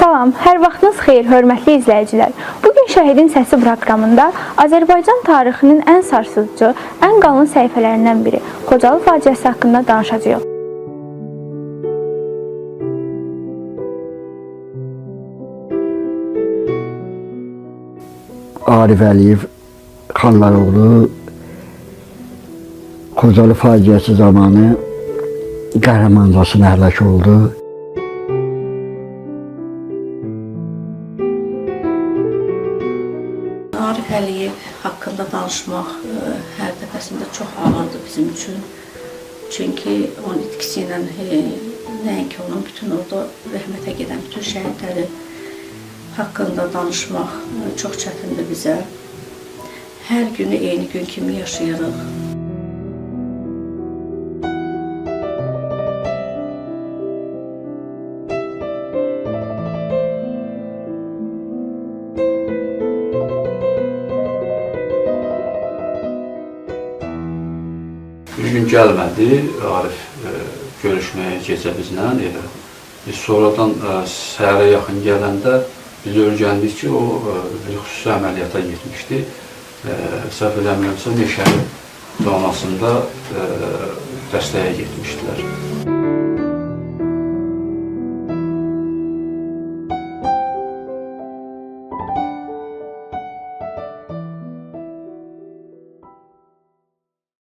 Salam, hər vaxtınız xeyir, hörmətli izləyicilər. Bugün Şəhidin Səsi proqramında Azərbaycan tarixinin ən sarsıdıcı, ən qalın səhifələrindən biri Xocalı faciəsi haqqında danışacağıq. Arif Əliyev Xanlaroğlu Xocalı faciəsi zamanı qəhrəmancasına həlak oldu. Arif Əliyev haqqında danışmaq hər dəfəsində çox ağırdır bizim üçün. Çünki onun itkisi ilə nəinki onun bütün orada rəhmətə gedən bütün şəhidləri haqqında danışmaq çox çətindir bizə. Hər günü eyni gün kimi yaşayırıq. Bir gün gəlmədi Arif görüşməyə gecə bizlə. Biz sonradan səhərə yaxın gələndə biz öyrəndik ki, o bir xüsusi əməliyyata getmişdi. Səhv eləmirəmsə Meşəli donasında dəstəyə getmişdilər.